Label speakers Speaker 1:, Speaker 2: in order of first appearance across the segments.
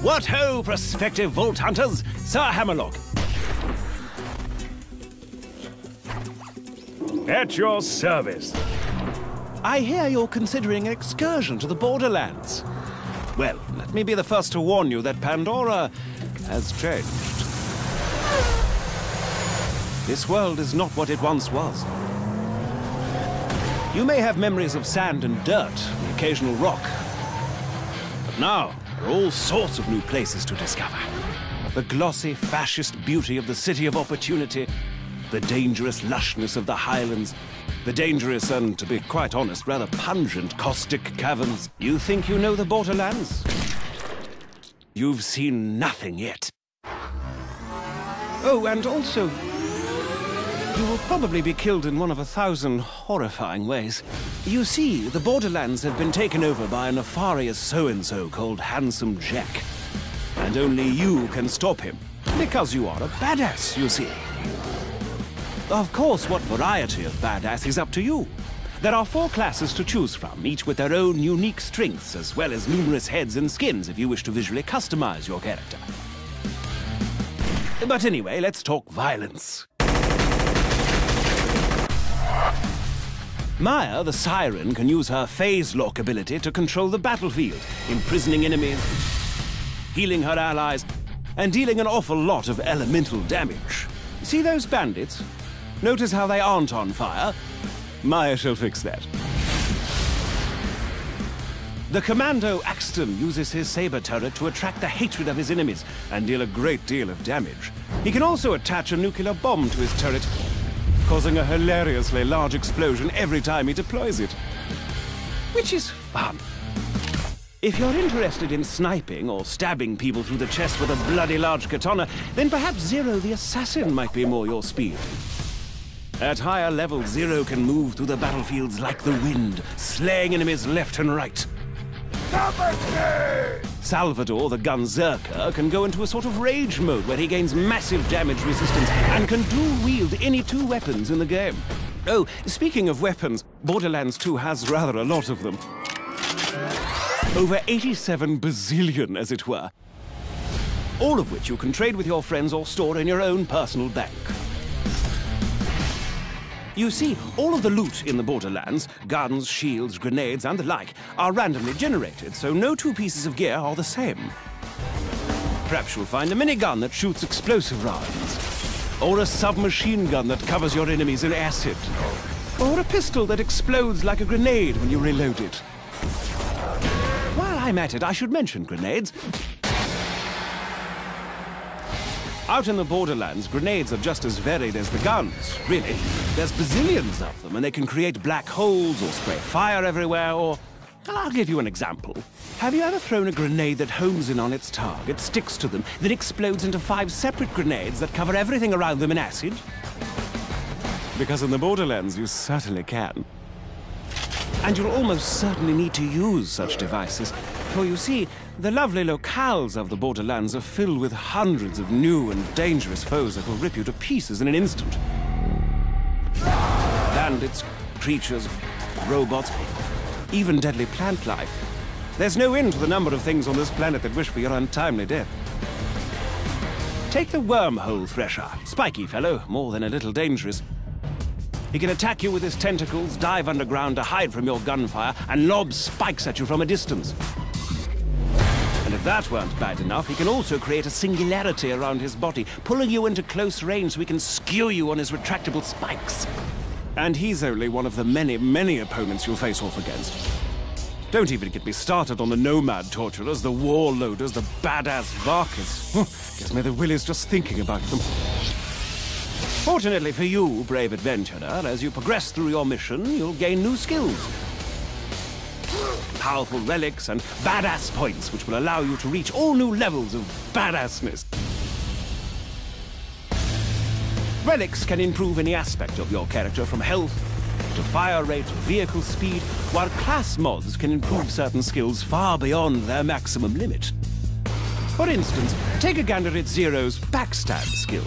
Speaker 1: What ho, prospective vault hunters! Sir Hammerlock.
Speaker 2: At your service.
Speaker 1: I hear you're considering an excursion to the Borderlands. Well, let me be the first to warn you that Pandora has changed. This world is not what it once was. You may have memories of sand and dirt, the occasional rock. But now, there are all sorts of new places to discover. The glossy, fascist beauty of the City of Opportunity, the dangerous lushness of the Highlands, the dangerous and, to be quite honest, rather pungent caustic caverns. You think you know the Borderlands? You've seen nothing yet. Oh, and also, you will probably be killed in one of 1,000 horrifying ways. You see, the Borderlands have been taken over by a nefarious so-and-so called Handsome Jack. And only you can stop him, because you are a badass, you see. Of course, what variety of badass is up to you. There are 4 classes to choose from, each with their own unique strengths, as well as numerous heads and skins if you wish to visually customize your character. But anyway, let's talk violence. Maya, the Siren, can use her phase lock ability to control the battlefield, imprisoning enemies, healing her allies, and dealing an awful lot of elemental damage. See those bandits? Notice how they aren't on fire? Maya shall fix that. The Commando Axton uses his saber turret to attract the hatred of his enemies and deal a great deal of damage. He can also attach a nuclear bomb to his turret, causing a hilariously large explosion every time he deploys it. Which is fun. If you're interested in sniping or stabbing people through the chest with a bloody large katana, then perhaps Zero the Assassin might be more your speed. At higher levels, Zero can move through the battlefields like the wind, slaying enemies left and right. Salvador, the Gunzerker, can go into a sort of rage mode where he gains massive damage resistance and can dual-wield any 2 weapons in the game. Oh, speaking of weapons, Borderlands 2 has rather a lot of them. Over 87 bazillion, as it were. All of which you can trade with your friends or store in your own personal bank. You see, all of the loot in the Borderlands, guns, shields, grenades, and the like, are randomly generated, so no 2 pieces of gear are the same. Perhaps you'll find a minigun that shoots explosive rounds, or a submachine gun that covers your enemies in acid, or a pistol that explodes like a grenade when you reload it. While I'm at it, I should mention grenades. Out in the Borderlands, grenades are just as varied as the guns, really. There's bazillions of them, and they can create black holes or spray fire everywhere, or... I'll give you an example. Have you ever thrown a grenade that homes in on its target, sticks to them, then explodes into 5 separate grenades that cover everything around them in acid? Because in the Borderlands, you certainly can. And you'll almost certainly need to use such devices, for you see, the lovely locales of the Borderlands are filled with hundreds of new and dangerous foes that will rip you to pieces in an instant. Bandits, creatures, robots, even deadly plant life. There's no end to the number of things on this planet that wish for your untimely death. Take the wormhole thresher. Spiky fellow, more than a little dangerous. He can attack you with his tentacles, dive underground to hide from your gunfire, and lob spikes at you from a distance. And if that weren't bad enough, he can also create a singularity around his body, pulling you into close range so he can skew you on his retractable spikes. And he's only one of the many, many opponents you'll face off against. Don't even get me started on the nomad torturers, the warlorders, the badass Varkas. Gives me the willies just thinking about them. Fortunately for you, brave adventurer, as you progress through your mission, you'll gain new skills. Powerful relics and badass points, which will allow you to reach all new levels of badassness. Relics can improve any aspect of your character, from health to fire rate to vehicle speed, while class mods can improve certain skills far beyond their maximum limit. For instance, take a gander at Zero's backstab skill,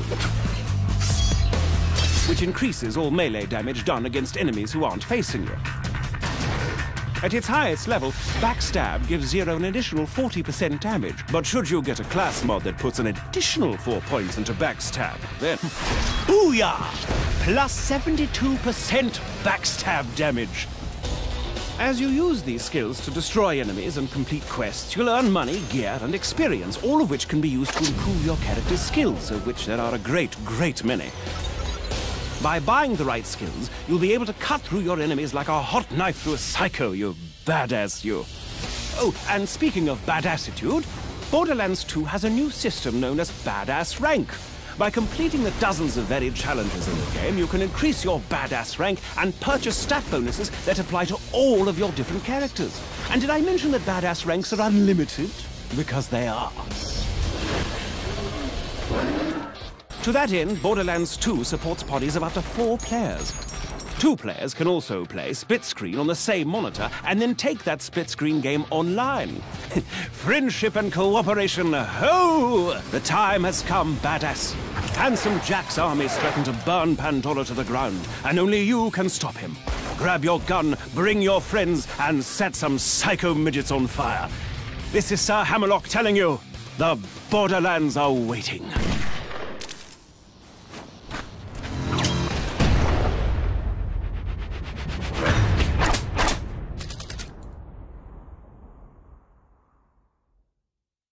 Speaker 1: which increases all melee damage done against enemies who aren't facing you. At its highest level, Backstab gives Zero an additional 40% damage. But should you get a class mod that puts an additional 4 points into Backstab, then... Booyah! Plus 72% Backstab damage. As you use these skills to destroy enemies and complete quests, you'll earn money, gear, and experience, all of which can be used to improve your character's skills, of which there are a great, great many. By buying the right skills, you'll be able to cut through your enemies like a hot knife through a psycho, you badass you. Oh, and speaking of badassitude, Borderlands 2 has a new system known as Badass Rank. By completing the dozens of varied challenges in the game, you can increase your badass rank and purchase stat bonuses that apply to all of your different characters. And did I mention that badass ranks are unlimited? Because they are. To that end, Borderlands 2 supports parties of up to 4 players. 2 players can also play split screen on the same monitor and then take that split screen game online. Friendship and cooperation, ho! The time has come, badass. Handsome Jack's armies threaten to burn Pandora to the ground, and only you can stop him. Grab your gun, bring your friends, and set some psycho midgets on fire. This is Sir Hammerlock telling you, the Borderlands are waiting.